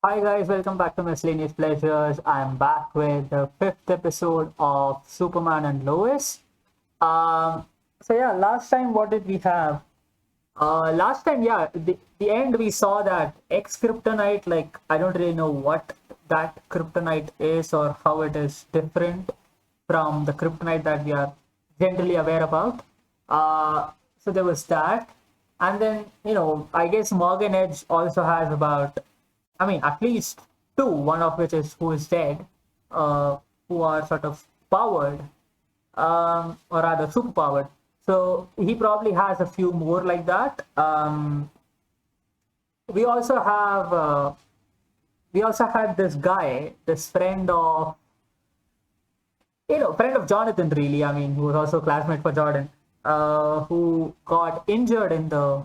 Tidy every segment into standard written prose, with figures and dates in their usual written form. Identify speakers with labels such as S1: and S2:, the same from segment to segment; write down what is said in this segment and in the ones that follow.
S1: Hi guys, welcome back to Miscellaneous Pleasures. I'm back with the fifth episode of Superman and Lois. Last time what did we have? Last time, the end we saw that X Kryptonite, like I don't really know what that Kryptonite is or how it is different from the Kryptonite that we are generally aware about. So there was that. And then, I guess Morgan Edge also has about at least two, one of which is who is dead, who are sort of powered, or rather superpowered. So he probably has a few more like that. We also have, we also had this guy, this friend of Jonathan, really. I mean, who was also a classmate for Jordan, who got injured in the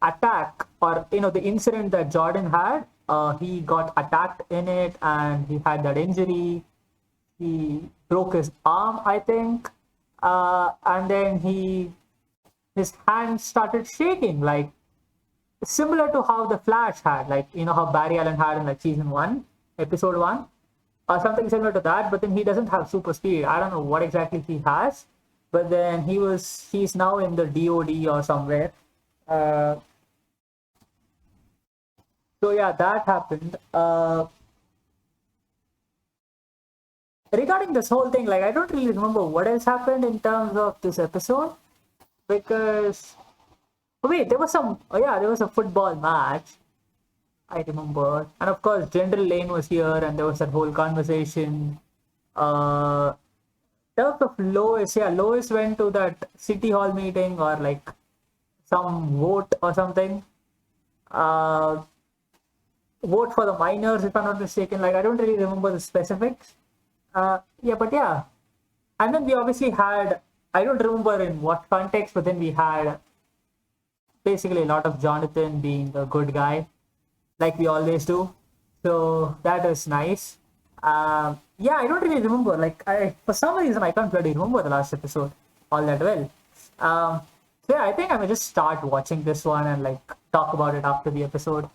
S1: attack, or the incident that Jordan had. He got attacked in it and he had that injury. He broke his arm, I think. And then his hand started shaking, like similar to how the Flash had, like how Barry Allen had in like season 1, episode 1, or something similar to that. But then he doesn't have super speed. I don't know what exactly he has, but then he's now in the DOD or somewhere. uh, So yeah, that happened. Regarding this whole thing, like I don't really remember what else happened in terms of this episode, because wait, there was some. Oh yeah, there was a football match. I remember, and of course, General Lane was here, and there was that whole conversation. In terms of Lois, yeah, Lois went to that city hall meeting or like some vote or something. Uh, Vote for the miners, if I'm not mistaken. Like I don't really remember the specifics. Yeah, but yeah, and then we obviously had. I don't remember in what context, but then we had basically a lot of Jonathan being a good guy, like we always do. So that is nice. Yeah, I don't really remember. Like I, for some reason, I can't bloody remember the last episode all that well. So yeah, I think I may just start watching this one and like talk about it after the episode.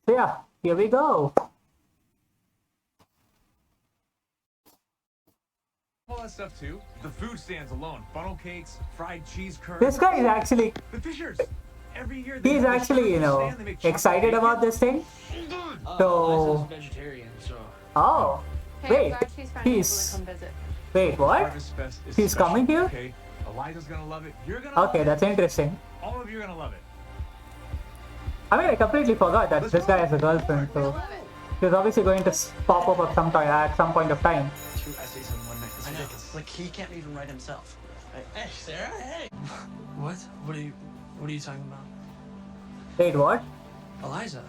S1: So yeah, here we go.
S2: All that stuff too. The food stands alone. Funnel cakes, fried cheese curds.
S1: This guy is actually
S2: The Fishers. Every year
S1: he's actually, excited about this thing. So,
S3: Liza's vegetarian, so.
S1: oh,
S4: Hey,
S1: wait,
S4: I'm glad she's finally able
S1: he's,
S4: to come visit.
S1: wait, what?
S2: Harvest Fest is
S1: He's
S2: special,
S1: coming here?
S2: Okay, Eliza's gonna love it. You're gonna
S1: Okay,
S2: love
S1: that's interesting.
S2: it. All of you are gonna love it.
S1: I mean, I completely forgot that this guy has a girlfriend, so he's obviously going to pop up at some point of time.
S3: 2 essays in one night. I know. Like he can't even write himself. Hey, Sarah. Hey. What? What are you talking about?
S1: Wait, what?
S3: Eliza.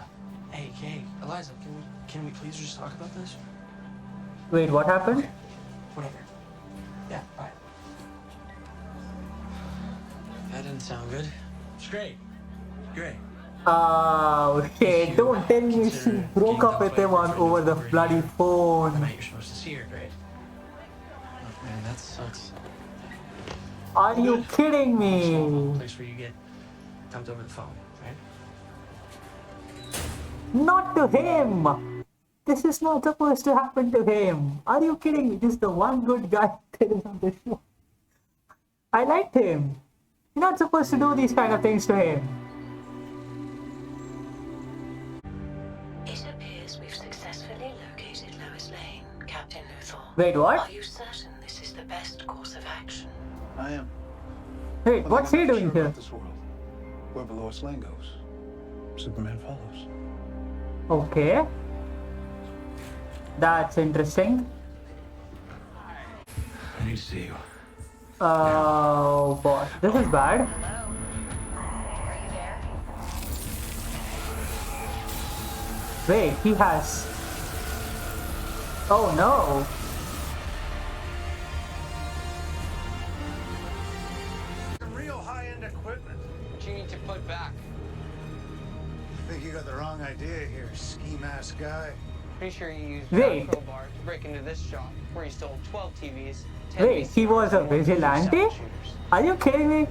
S3: Hey, Eliza. Can we please just talk about this?
S1: Wait, what happened?
S3: Okay. Whatever. Yeah. Bye. That didn't sound good. It's great. Great.
S1: Okay, don't tell me she broke up with him on over the bloody
S3: I
S1: phone.
S3: bet you're supposed to see her, right? Oh, man, that sucks.
S1: Are you kidding me?
S3: Place where you get dumped over the phone, right?
S1: Not to him! This is not supposed to happen to him. Are you kidding me? This is the one good guy that is on the show. I liked him. You're not supposed to do these kind of things to him.
S5: It appears we've successfully located Lois Lane, Captain Luthor.
S1: Wait, what?
S5: Are you certain this is the best course of action?
S6: I am.
S1: Wait, what's he
S6: I'm not
S1: doing
S6: sure
S1: here?
S6: about this world. Wherever Lois Lane goes, Superman follows.
S1: Okay. That's interesting.
S2: I need to see you.
S1: Oh boy, this is bad. Wait, he has. Oh no.
S6: Some real high-end equipment.
S3: What you need to put back?
S6: I think you got the wrong idea here, ski-mask guy.
S7: Pretty sure you used
S1: Wait.
S7: that crowbar to break into this shop where you stole 12 TVs, 10
S1: Wait, he was a
S7: VCRs, and more
S1: vigilante?
S7: sound shooters.
S1: Are you kidding me?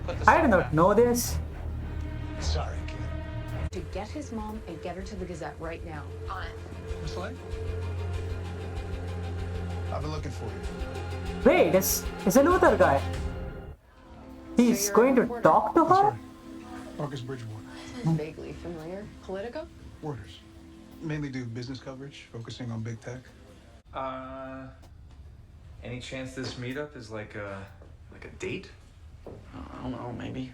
S7: Put the
S1: I did
S7: stuff
S1: not
S7: back.
S1: know this.
S6: Sorry, kid.
S4: to get his mom and get her to the Gazette right now.
S5: On it.
S3: Miss Lane?
S6: I've been looking for you.
S1: Wait, it's a Luther guy. He's
S4: you're
S1: going
S4: a
S1: to
S4: reporter.
S1: talk to her?
S6: Marcus Bridgewater.
S4: Sounds vaguely familiar. Politico?
S6: Reuters. Mainly do business coverage, focusing on big tech.
S2: Any chance this meetup is like a date?
S3: I don't know, maybe.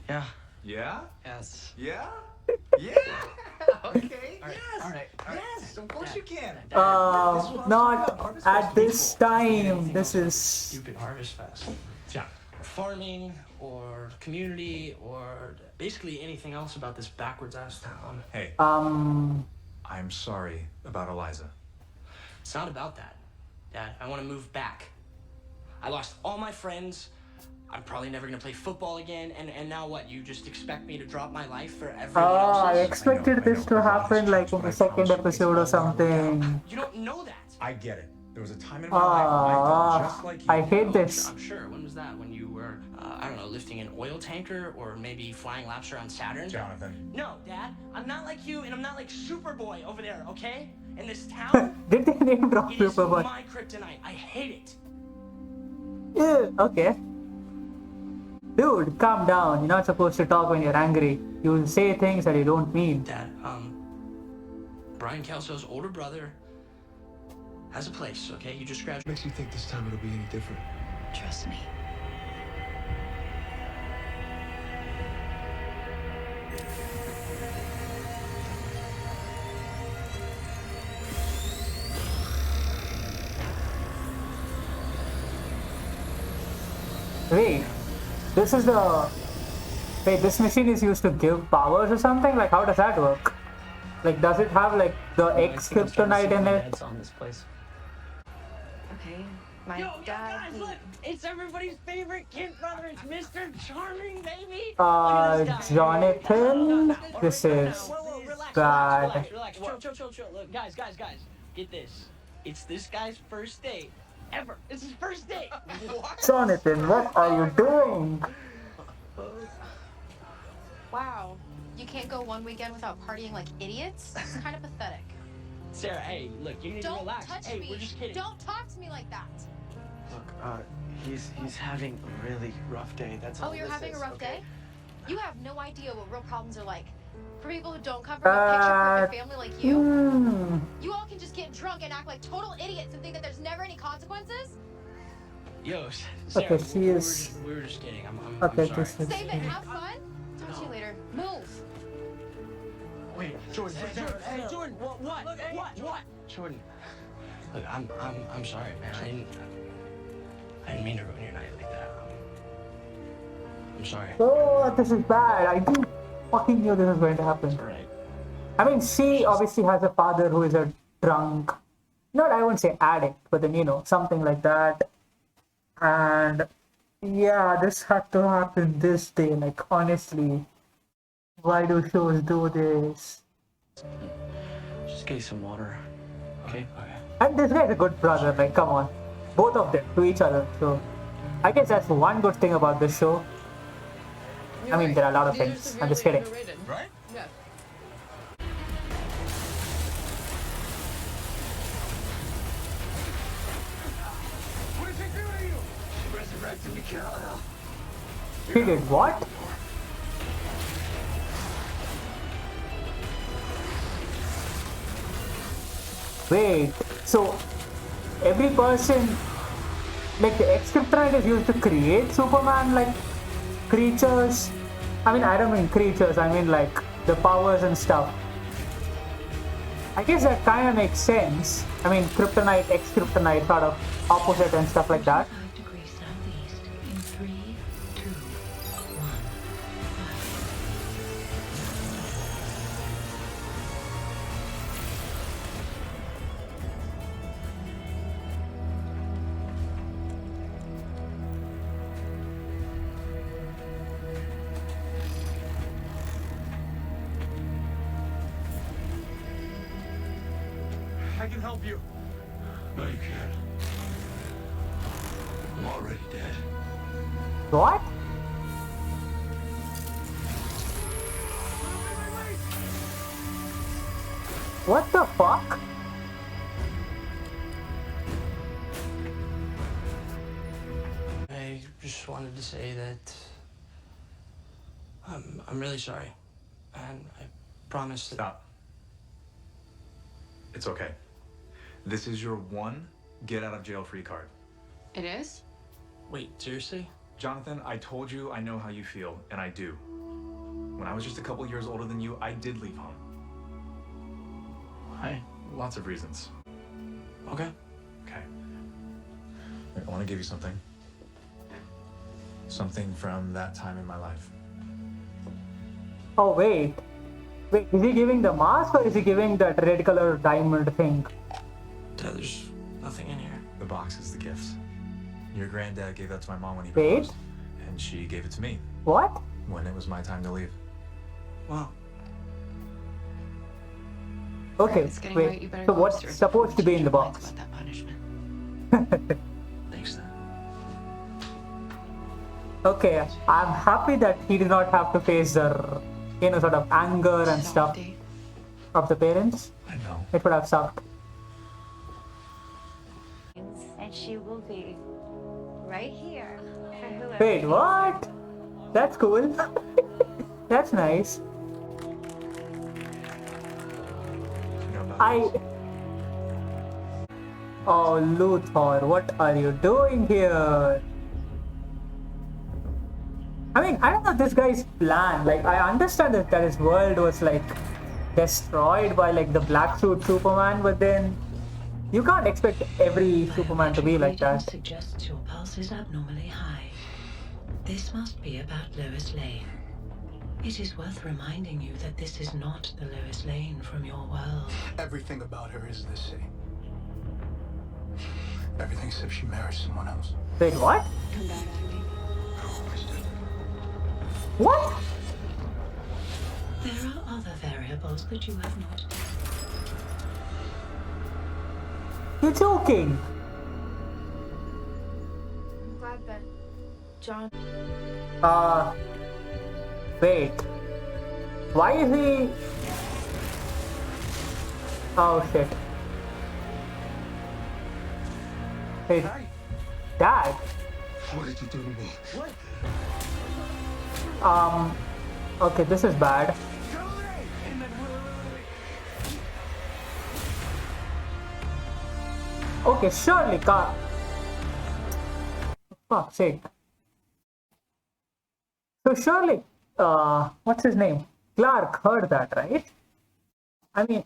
S3: Yeah.
S2: Yeah?
S3: Yes.
S2: Yeah? Yeah? Okay. Yes.
S3: All right.
S2: Yes, of course you can.
S1: Not at this time. This is.
S3: Stupid Harvest Fest. Yeah. Farming or community or basically anything else about this backwards ass town.
S2: Hey, I'm sorry about Eliza.
S3: It's not about that, Dad. I want to move back. I lost all my friends. I'm probably never gonna play football again. And now what? You just expect me to drop my life for everyone
S1: I
S3: else's?
S1: expected this to happen like in the second episode or something.
S3: You don't know that.
S2: I get it. There was a time in my life when I felt just like you.
S1: I hate this.
S3: I'm sure. When was that? When you were, I don't know, lifting an oil tanker or maybe flying laps around Saturn?
S2: Jonathan.
S3: No, Dad. I'm not like you, and I'm not like Superboy over there, okay? In this town,
S1: Did they name drop
S3: it is
S1: Superboy?
S3: my kryptonite. I hate it.
S1: Yeah, okay. Dude, calm down. You're not supposed to talk when you're angry. You say things that you don't mean.
S3: Dad, Brian Kelso's older brother has a place, okay? You just graduated.
S6: Makes you think this time it'll be any different.
S5: Trust me.
S1: Wait, this is the. Wait, this machine is used to give powers or something? Like, how does that work? Like, does it have like the X kryptonite in it?
S3: On this place.
S4: Okay. My
S3: Yo,
S4: dad.
S3: guys, look! It's everybody's favorite kid brother. It's Mr. Charming, baby.
S1: Jonathan, this is
S3: Relax,
S1: bad.
S3: relax. Chill. Look, guys. Get this. It's this guy's first date ever. It's his first date. What?
S1: Jonathan, what are you doing?
S8: Wow. You can't go one weekend without partying like idiots? It's kind of pathetic.
S3: Sarah, hey, look, you need to
S8: Don't
S3: relax.
S8: touch
S3: Hey,
S8: me.
S3: we're just kidding.
S8: Don't talk to me like that.
S7: Look, he's having a really rough day. That's all.
S8: Oh, you're
S7: this
S8: having a
S7: is,
S8: rough
S7: okay?
S8: day? You have no idea what real problems are like. For people who don't come from a picture-perfect family like you, you all can just get drunk and act like total idiots and think that there's never any consequences?
S3: Yo, Sarah,
S1: Okay, she is.
S3: we were just kidding. I'm
S1: Okay,
S3: sorry.
S1: this is.
S8: Save it, have fun. Talk to you later. Move.
S3: Wait, Jordan. Hey, Jordan. What? Look, what? Jordan. Look, I'm sorry, man. I didn't mean to ruin your night like that. I'm sorry.
S1: Oh, this is bad. I didn't fucking knew this was going to happen.
S3: Right.
S1: I mean, she obviously has a father who is a drunk. Not, I wouldn't say addict, but then, you know, something like that. And yeah, this had to happen this day. Like, honestly, why do shows do this?
S3: Just get you some water. Okay? Okay.
S1: And this guy's a good brother, like, come on. Both of them to each other. So, I guess that's one good thing about this show. I mean, there are a lot of things. I'm just kidding.
S2: Right?
S4: Yeah.
S2: What did she do to you?
S3: She resurrected me, Carol.
S1: He did what? Wait, so every person, like the X kryptonite is used to create Superman like creatures? I mean, I don't mean creatures, I mean like the powers and stuff. I guess that kind of makes sense. I mean, kryptonite, X kryptonite, sort of opposite and stuff like that.
S5: 5 degrees southeast in 3, 2, 1.
S2: I can help you.
S6: No, you can't. I'm already dead.
S1: What? What the fuck?
S3: I just wanted to say that I'm really sorry, and I promise that.
S2: Stop. It's okay. This is your one get out of jail free card.
S4: It is?
S3: Wait, seriously?
S2: Jonathan, I told you I know how you feel, and I do. When I was just a couple years older than you, I did leave home.
S3: Why?
S2: Lots of reasons.
S3: Okay.
S2: Okay. I want to give you something. Something from that time in my life.
S1: Oh, wait. Wait, is he giving the mask or is he giving that red color diamond thing?
S3: There's nothing in here.
S2: The box is the gift. Your granddad gave that to my mom when he
S1: Wait.
S2: proposed. And she gave it to me
S1: What?
S2: when it was my time to leave.
S3: Wow.
S1: Okay,
S4: It's getting late. You
S1: wait.
S4: better
S1: So
S4: go
S1: what's
S4: upstairs
S1: supposed to be in the
S4: before she
S1: box?
S4: finds about that punishment.
S3: Thanks, then.
S1: Okay, I'm happy that he did not have to face the, sort of anger and stuff
S4: Softy.
S1: of the parents.
S2: I know.
S1: It would have sucked.
S5: And she will be right here for whoever.
S1: Wait, what? That's cool. That's nice.
S2: You know about
S1: I.
S2: this?
S1: Oh, Luthor, what are you doing here? I mean, I don't know this guy's plan. Like, I understand that his world was like destroyed by like the black suit Superman, but then you can't expect every Superman to be like
S5: Reading
S1: that.
S5: suggests your pulse is abnormally high. This must be about Lois Lane. It is worth reminding you that this is not the Lois Lane from your world.
S6: Everything about her is the same. Everything except she marries someone else.
S1: Wait, what?
S4: Come back to me.
S1: What?
S5: There are other variables that you have not.
S1: You're joking.
S8: I'm glad that John.
S1: Wait. Why is he? Oh shit. Hey, Dad.
S6: What did you do to me?
S1: Okay, this is bad. Okay, surely, fuck's sake. So surely, what's his name? Clark heard that, right? I mean,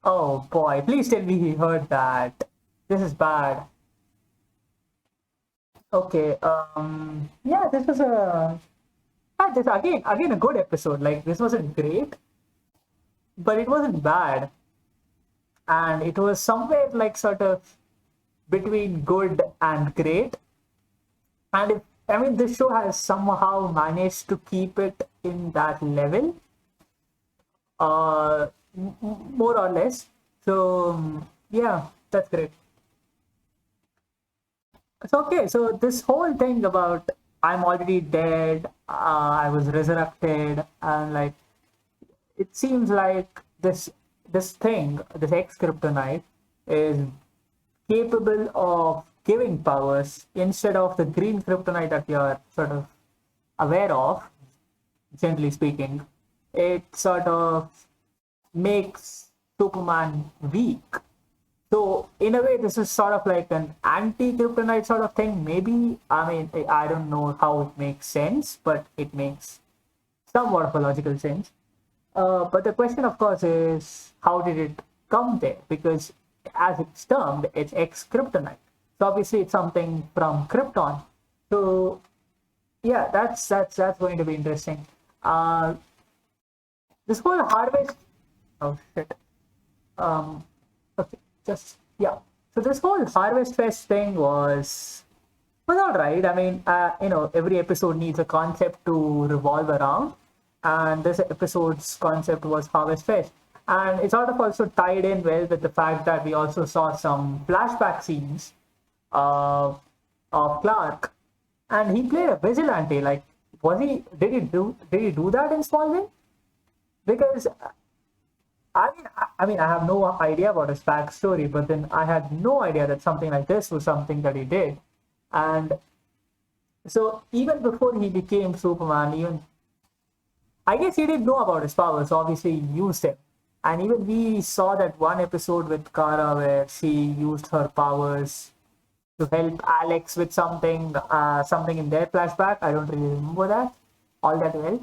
S1: oh boy, please tell me he heard that. This is bad. Okay, yeah, this was this again a good episode. Like, this wasn't great, but it wasn't bad. And it was somewhere like sort of between good and great. And I mean, this show has somehow managed to keep it in that level, more or less. So yeah, that's great. It's okay. So this whole thing about I'm already dead, I was resurrected, and like it seems like this thing, this ex-kryptonite, is capable of giving powers instead of the green kryptonite that you're sort of aware of, gently speaking. It sort of makes Superman weak. So in a way, this is sort of like an anti-kryptonite sort of thing. Maybe, I mean, I don't know how it makes sense, but it makes somewhat of a logical sense. But the question, of course, is how did it come there? Because as it's termed, it's ex-kryptonite. So obviously, it's something from Krypton. So yeah, that's going to be interesting. This whole harvest. Oh shit. Okay, just yeah. So this whole Harvest Fest thing was all right. I mean, every episode needs a concept to revolve around, and this episode's concept was Harvest Fest, and it sort of also tied in well with the fact that we also saw some flashback scenes of Clark, and he played a vigilante. Like, was he? Did he do that in Smallville? Because I have no idea about his backstory, but then I had no idea that something like this was something that he did. And so even before he became Superman, even I guess he didn't know about his powers. Obviously, he used them, and even we saw that one episode with Kara where she used her powers to help Alex with something in their flashback. I don't really remember that all that well.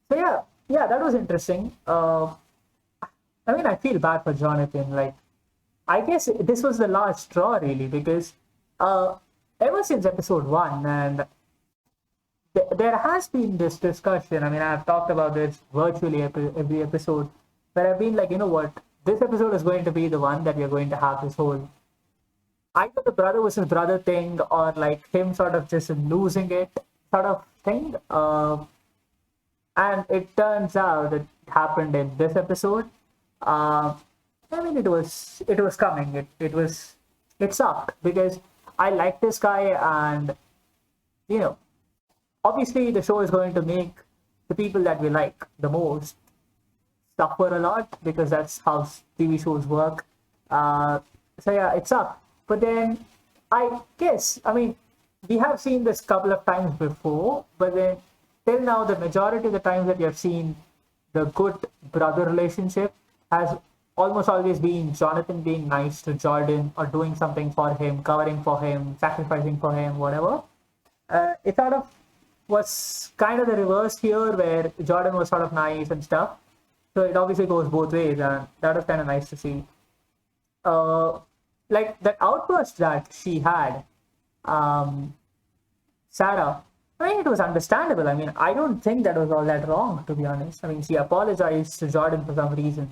S1: So yeah, that was interesting. I feel bad for Jonathan. Like, I guess this was the last straw, really, because uh, ever since episode one, and there has been this discussion. I mean, I've talked about this virtually every episode, where I've been like, you know what, this episode is going to be the one that we're going to have this whole either the brother versus brother thing, or like him sort of just losing it sort of thing. And it turns out it happened in this episode. Uh, it was coming. It sucked because I like this guy, and you know, obviously the show is going to make the people that we like the most suffer a lot because that's how TV shows work. So yeah, it sucked. But then I guess, we have seen this couple of times before, but then till now, the majority of the times that we have seen the good brother relationship has almost always been Jonathan being nice to Jordan or doing something for him, covering for him, sacrificing for him, whatever. It sort of was kind of the reverse here, where Jordan was sort of nice and stuff. So it obviously goes both ways, and that was kind of nice to see. Like that outburst that she had, Sarah. It was understandable. I don't think that was all that wrong, to be honest. She apologized to Jordan for some reason.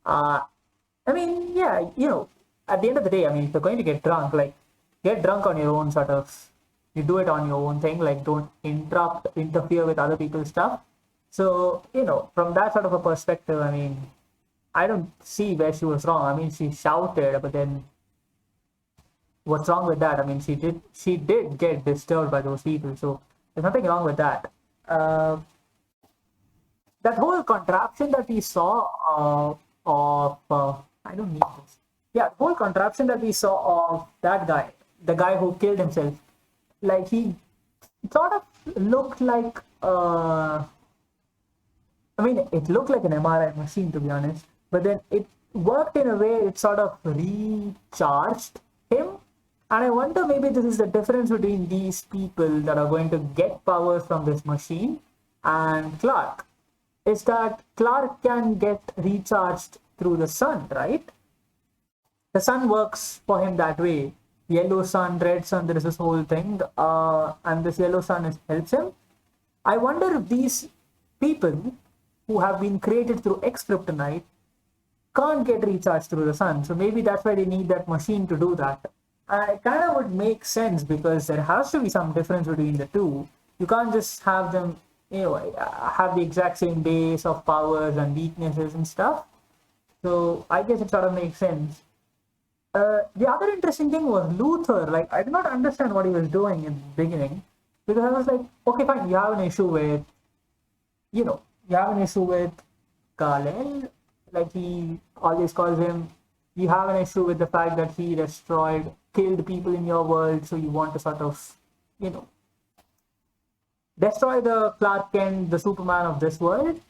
S1: Yeah, at the end of the day, if you're going to get drunk, like, get drunk on your own sort of, you do it on your own thing, like, don't interfere with other people's stuff. So, from that sort of a perspective, I don't see where she was wrong. She shouted, but then what's wrong with that? She did get disturbed by those people, so there's nothing wrong with that. That whole contraption that we saw I don't need this. Yeah, the whole contraption that we saw of that guy, the guy who killed himself, like he sort of looked like it looked like an MRI machine, to be honest, but then it worked in a way it sort of recharged him. And I wonder, maybe this is the difference between these people that are going to get powers from this machine and Clark, is that Clark can get recharged through the sun, right? The sun works for him that way. Yellow sun, red sun, there is this whole thing, and this yellow sun helps him. I wonder if these people who have been created through X-Kryptonite can't get recharged through the sun. So maybe that's why they need that machine to do that. It kind of would make sense because there has to be some difference between the two. You can't just have them, have the exact same base of powers and weaknesses and stuff. So I guess it sort of makes sense. The other interesting thing was Luther. Like, I did not understand what he was doing in the beginning, because I was like, okay, fine, you have an issue with, Kal-El, like he always calls him. You have an issue with the fact that he killed people in your world, so you want to sort of, destroy the Clark Kent, the Superman of this world.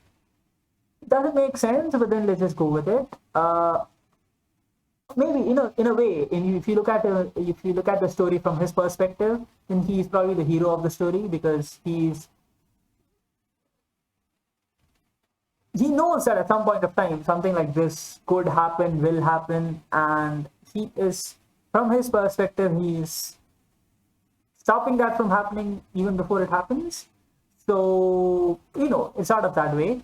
S1: It doesn't make sense, but then let's just go with it. Maybe in a way, if you look at the story from his perspective, then he's probably the hero of the story, because he knows that at some point of time something like this could happen, will happen, and he is, from his perspective, he's stopping that from happening even before it happens. So it's sort of that way,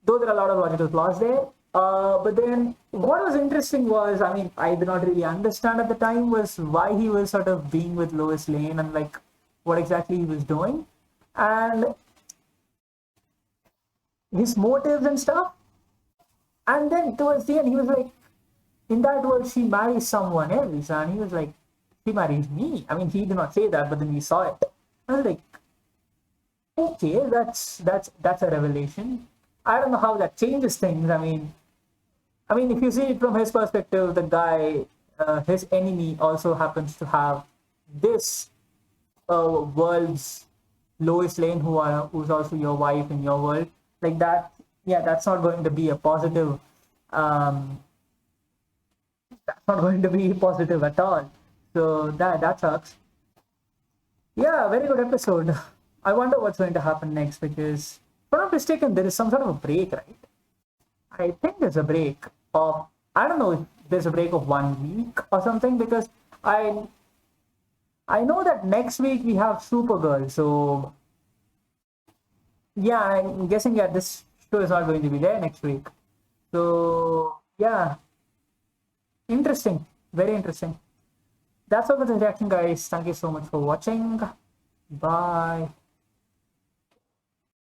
S1: though there are a lot of logical flaws there. But then what was interesting was, I did not really understand at the time, was why he was sort of being with Lois Lane and like what exactly he was doing, and his motives and stuff. And then towards the end, he was like, in that world, she marries someone else, and he was like, she marries me. He did not say that, but then we saw it. I was like, okay, that's a revelation. I don't know how that changes things. I mean, if you see it from his perspective, the guy, his enemy also happens to have this world's Lois Lane, who's also your wife in your world, like that. Yeah, that's not going to be a positive. That's not going to be positive at all. So that sucks. Yeah, very good episode. I wonder what's going to happen next because, if I'm not mistaken, there is some sort of a break, right? I think there's a break of, I don't know if there's a break of 1 week or something because I know that next week we have Supergirl. So yeah, I'm guessing this show is not going to be there next week. So yeah, interesting, very interesting. That's all for the reaction, guys. Thank you so much for watching. Bye.